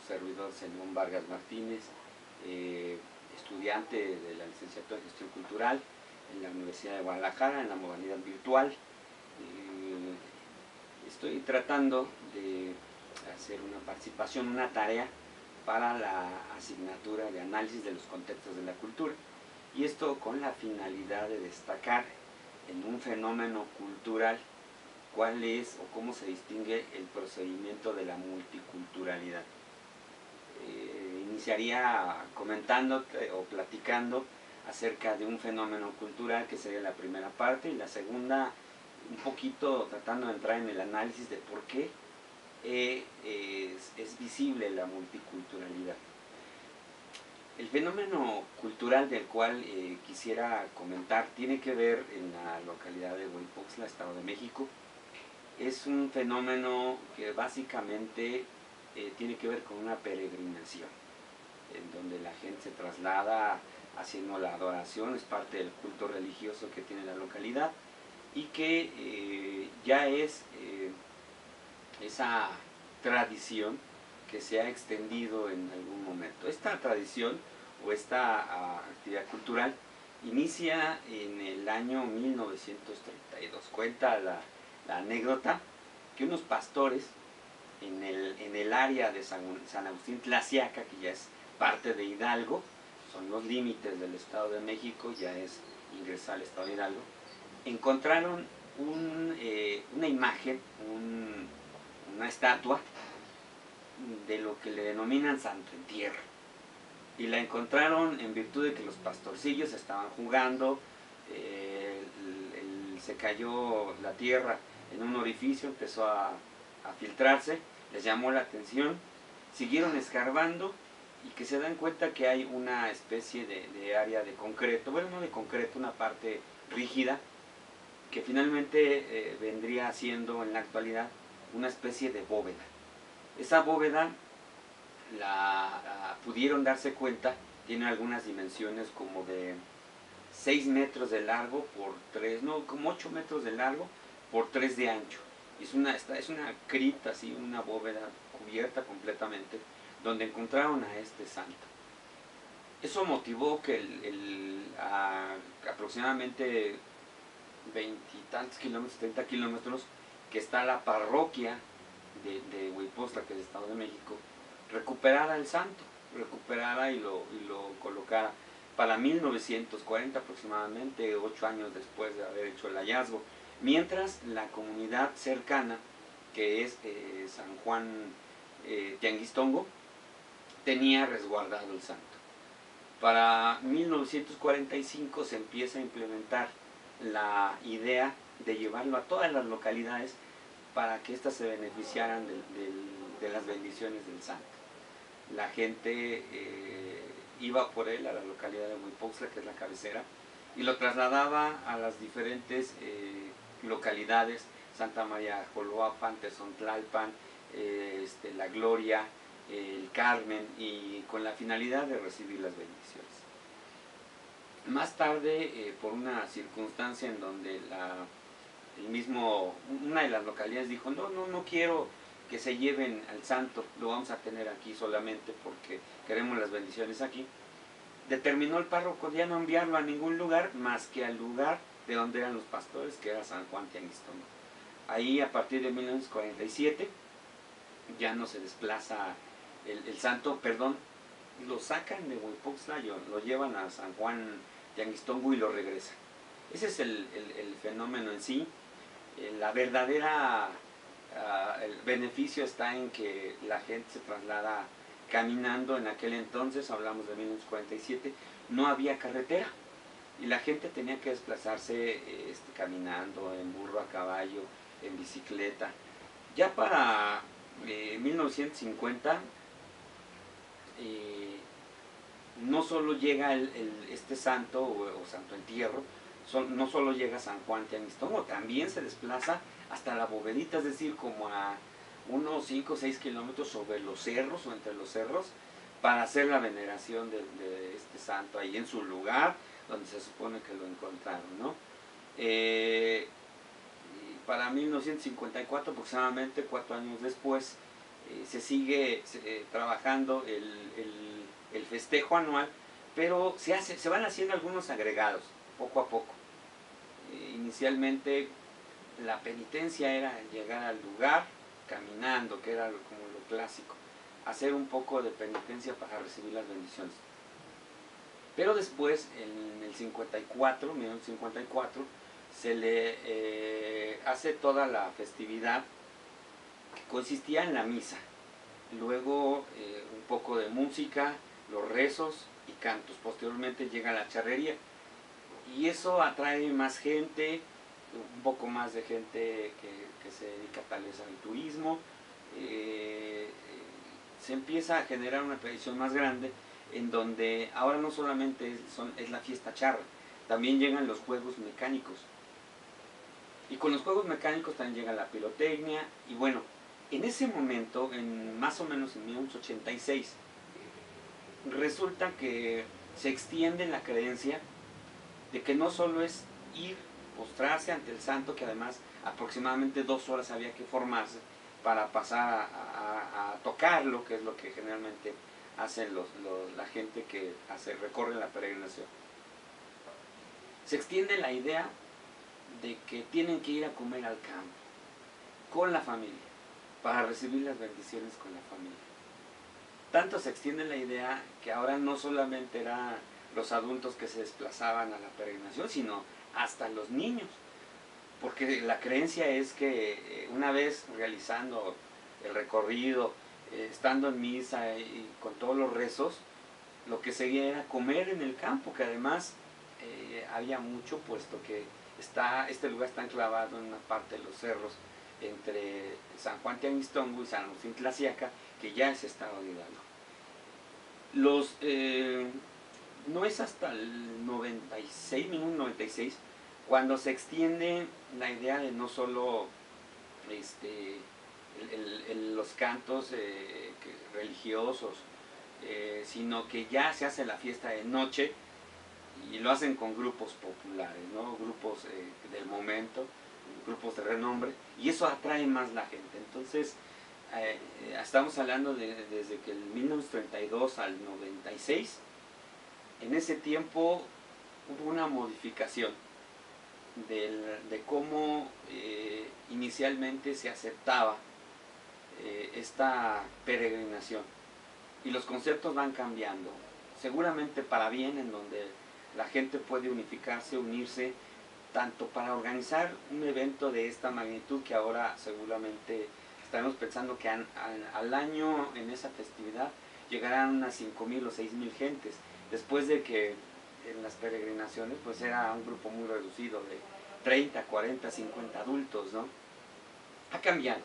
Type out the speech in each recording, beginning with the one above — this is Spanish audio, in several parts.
servidor Zenón Vargas Martínez, estudiante de la licenciatura en Gestión Cultural en la Universidad de Guadalajara, en la modalidad virtual. Estoy tratando de hacer una participación, una tarea para la asignatura de análisis de los contextos de la cultura, y esto con la finalidad de destacar en un fenómeno cultural cuál es o cómo se distingue el procedimiento de la multiculturalidad. Iniciaría comentando o platicando acerca de un fenómeno cultural, que sería la primera parte, y la segunda un poquito tratando de entrar en el análisis de por qué es visible la multiculturalidad. El fenómeno cultural del cual quisiera comentar tiene que ver en la localidad de Hueypoxtla, Estado de México. Es un fenómeno que básicamente tiene que ver con una peregrinación, en donde la gente se traslada haciendo la adoración, es parte del culto religioso que tiene la localidad, y que ya es esa tradición que se ha extendido en algún momento. Esta tradición o esta actividad cultural inicia en el año 1932. Cuenta la anécdota que unos pastores en el área de San Agustín Tlaxiaca, que ya es parte de Hidalgo, son los límites del Estado de México, ya es ingresar al Estado de Hidalgo, encontraron una imagen, una estatua de lo que le denominan Santo Entierro, y la encontraron en virtud de que los pastorcillos estaban jugando, se cayó la tierra en un orificio, empezó a filtrarse, les llamó la atención, siguieron escarbando, y que se dan cuenta que hay una especie de área de concreto, bueno, no de concreto, una parte rígida, que finalmente vendría siendo en la actualidad una especie de bóveda. Esa bóveda pudieron darse cuenta, tiene algunas dimensiones como de 6 metros de largo por 3, no, como 8 metros de largo por 3 de ancho. Es una cripta, así, una bóveda cubierta completamente, donde encontraron a este santo. Eso motivó que aproximadamente 20 y tantos kilómetros, 30 kilómetros, que está la parroquia de Hueypoxtla, que es el Estado de México, recuperara el santo, recuperara y lo colocara. Para 1940 aproximadamente, 8 años después de haber hecho el hallazgo, mientras la comunidad cercana, que es San Juan Tianguistongo, tenía resguardado el santo. Para 1945 se empieza a implementar la idea de llevarlo a todas las localidades para que éstas se beneficiaran de las bendiciones del santo. La gente iba por él a la localidad de Hueypoxtla, que es la cabecera, y lo trasladaba a las diferentes localidades: Santa María Joloapan, Tezontlalpan, La Gloria, el Carmen, y con la finalidad de recibir las bendiciones. Más tarde, por una circunstancia en donde una de las localidades dijo: no quiero que se lleven al santo, lo vamos a tener aquí solamente porque queremos las bendiciones aquí, determinó el párroco ya no enviarlo a ningún lugar más que al lugar de donde eran los pastores, que era San Juan Tianguistongo. Ahí, a partir de 1947, ya no se desplaza el santo, perdón, lo sacan de Hueypoxtla, lo llevan a San Juan Tianguistongo y lo regresan. Ese es el fenómeno en sí. La verdadera el beneficio está en que la gente se traslada caminando. En aquel entonces, hablamos de 1947, no había carretera y la gente tenía que desplazarse caminando, en burro, a caballo, en bicicleta. Ya para 1950 no solo llega este santo o Santo Entierro, no solo llega a San Juan Tianguistongo, también se desplaza hasta la Bovedita, es decir, como a unos 5 o 6 kilómetros sobre los cerros o entre los cerros, para hacer la veneración de este santo ahí en su lugar donde se supone que lo encontraron, ¿no? Para 1954, aproximadamente 4 años después, se sigue trabajando el festejo anual, pero se van haciendo algunos agregados, poco a poco. Inicialmente la penitencia era llegar al lugar caminando, que era como lo clásico, hacer un poco de penitencia para recibir las bendiciones. Pero después, en el 54, 1954, se le hace toda la festividad que consistía en la misa, luego un poco de música, los rezos y cantos. Posteriormente llega la charrería y eso atrae más gente, un poco más de gente que se dedica tal vez al turismo. Se empieza a generar una tradición más grande en donde ahora no solamente es la fiesta charra, también llegan los juegos mecánicos. Y con los juegos mecánicos también llega la pirotecnia. Y bueno, en ese momento, más o menos en 1986, resulta que se extiende la creencia de que no solo es ir, postrarse ante el santo, que además aproximadamente 2 horas había que formarse para pasar a tocarlo, que es lo que generalmente hacen la gente que recorre la peregrinación. Se extiende la idea de que tienen que ir a comer al campo con la familia para recibir las bendiciones con la familia. Tanto se extiende la idea que ahora no solamente eran los adultos que se desplazaban a la peregrinación, sino hasta los niños, porque la creencia es que una vez realizando el recorrido, estando en misa y con todos los rezos, lo que seguía era comer en el campo, que además había mucho, puesto que este lugar está enclavado en una parte de los cerros entre San Juan Teanguistongo y San Agustín Tlaxiaca, que ya es estado de Hidalgo. No es hasta el 96, 1996, cuando se extiende la idea de no solo los cantos religiosos, sino que ya se hace la fiesta de noche y lo hacen con grupos populares, ¿no? Grupos del momento, grupos de renombre, y eso atrae más la gente. Entonces, estamos hablando desde que el 1932 al 96, en ese tiempo hubo una modificación de cómo inicialmente se aceptaba esta peregrinación, y los conceptos van cambiando, seguramente para bien, en donde la gente puede unificarse, unirse, tanto para organizar un evento de esta magnitud, que ahora seguramente estaremos pensando que al año en esa festividad llegarán unas 5,000 o 6,000 gentes, después de que en las peregrinaciones pues era un grupo muy reducido de 30, 40, 50 adultos, ¿no? Ha cambiado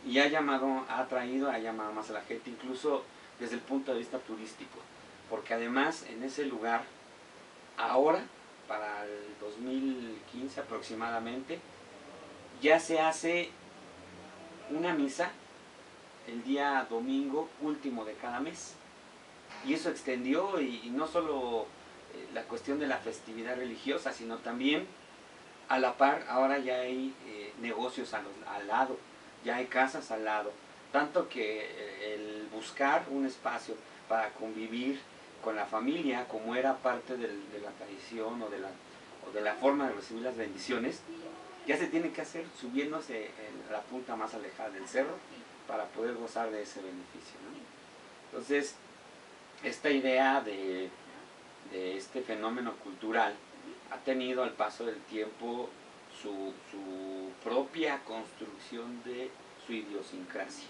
y ha llamado más a la gente, incluso desde el punto de vista turístico, porque además en ese lugar ahora, para el 2015 aproximadamente, ya se hace una misa el día domingo último de cada mes, y eso extendió y no solo la cuestión de la festividad religiosa, sino también a la par ahora ya hay negocios al lado, ya hay casas al lado, tanto que el buscar un espacio para convivir con la familia, como era parte de la tradición o de la forma de recibir las bendiciones, ya se tiene que hacer subiéndose en la punta más alejada del cerro para poder gozar de ese beneficio, ¿no? Entonces, esta idea de este fenómeno cultural ha tenido al paso del tiempo su propia construcción de su idiosincrasia.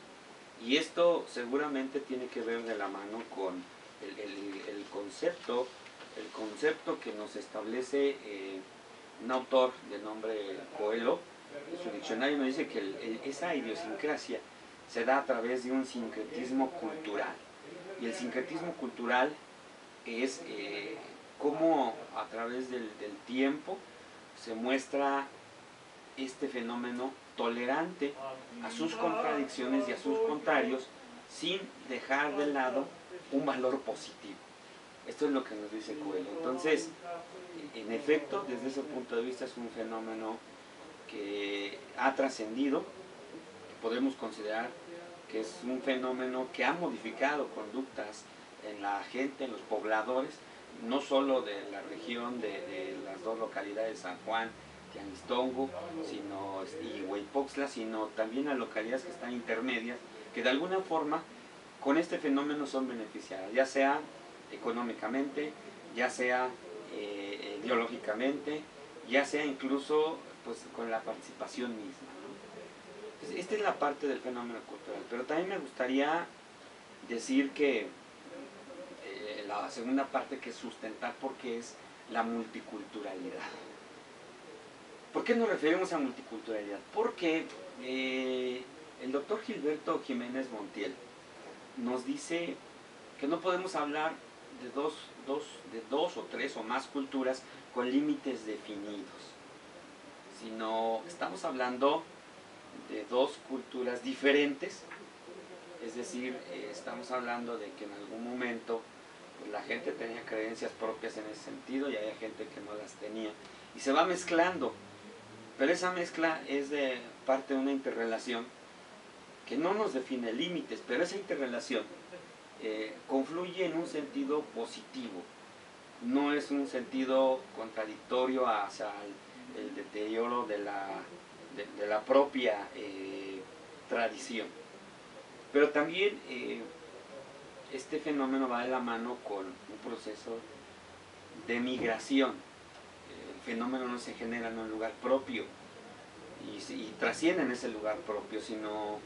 Y esto seguramente tiene que ver de la mano con el concepto que nos establece un autor de nombre Coelho. En su diccionario nos dice que esa idiosincrasia se da a través de un sincretismo cultural. Y el sincretismo cultural es cómo a través del tiempo se muestra este fenómeno tolerante a sus contradicciones y a sus contrarios, sin dejar de lado un valor positivo. Esto es lo que nos dice Coelho. Entonces, en efecto, desde ese punto de vista es un fenómeno que ha trascendido, que podemos considerar que es un fenómeno que ha modificado conductas en la gente, en los pobladores, no solo de la región de las dos localidades, San Juan, Tianguistongo y Hueypoxtla, sino también a localidades que están intermedias, que de alguna forma con este fenómeno son beneficiadas, ya sea económicamente, ya sea ideológicamente, ya sea incluso pues, con la participación misma, ¿no? Entonces, esta es la parte del fenómeno cultural, pero también me gustaría decir que la segunda parte que es sustentar porque es la multiculturalidad. ¿Por qué nos referimos a multiculturalidad? Porque el doctor Gilberto Jiménez Montiel nos dice que no podemos hablar de dos o tres o más culturas con límites definidos, sino estamos hablando de dos culturas diferentes, es decir, estamos hablando de que en algún momento pues, la gente tenía creencias propias en ese sentido y había gente que no las tenía, y se va mezclando, pero esa mezcla es de parte de una interrelación que no nos define límites, pero esa interrelación confluye en un sentido positivo, no es un sentido contradictorio hacia el deterioro de la propia tradición. Pero también este fenómeno va de la mano con un proceso de migración. El fenómeno no se genera en un lugar propio y trasciende en ese lugar propio, sino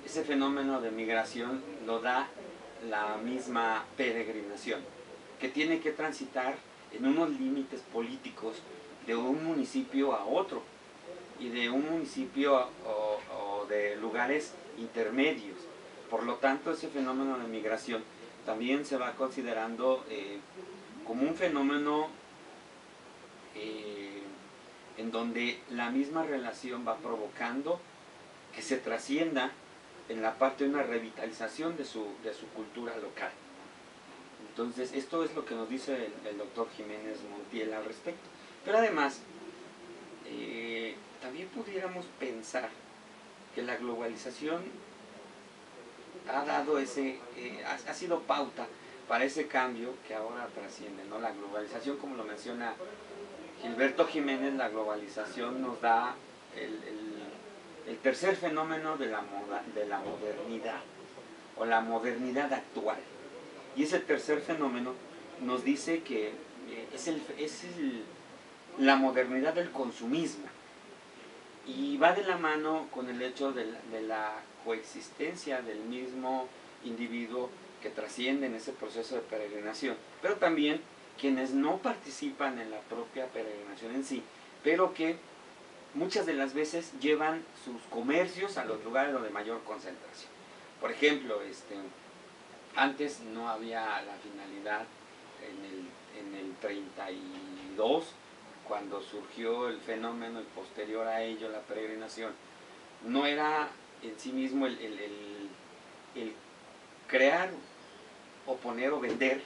ese fenómeno de migración lo da la misma peregrinación, que tiene que transitar en unos límites políticos de un municipio a otro y de un municipio o de lugares intermedios. Por lo tanto, ese fenómeno de migración también se va considerando como un fenómeno en donde la misma relación va provocando que se trascienda en la parte de una revitalización de su cultura local. Entonces, esto es lo que nos dice el doctor Jiménez Montiel al respecto. Pero además, también pudiéramos pensar que la globalización ha dado ha sido pauta para ese cambio que ahora trasciende, ¿no? La globalización, como lo menciona Gilberto Jiménez, la globalización nos da el tercer fenómeno de la modernidad, o la modernidad actual. Y ese tercer fenómeno nos dice que es la modernidad del consumismo. Y va de la mano con el hecho de la coexistencia del mismo individuo que trasciende en ese proceso de peregrinación, pero también quienes no participan en la propia peregrinación en sí, pero que muchas de las veces llevan sus comercios a los lugares de mayor concentración. Por ejemplo, antes no había la finalidad en el 32, cuando surgió el fenómeno y posterior a ello la peregrinación, no era en sí mismo el crear o poner o vender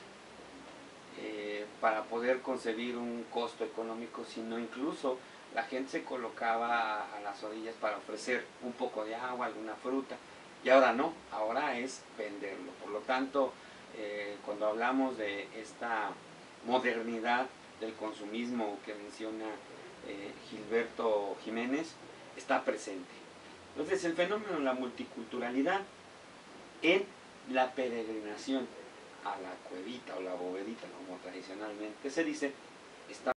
para poder concebir un costo económico, sino incluso la gente se colocaba a las orillas para ofrecer un poco de agua, alguna fruta, y ahora no, ahora es venderlo. Por lo tanto, cuando hablamos de esta modernidad del consumismo que menciona Gilberto Jiménez, está presente. Entonces, el fenómeno de la multiculturalidad en la peregrinación a la cuevita o la bovedita, como tradicionalmente se dice, está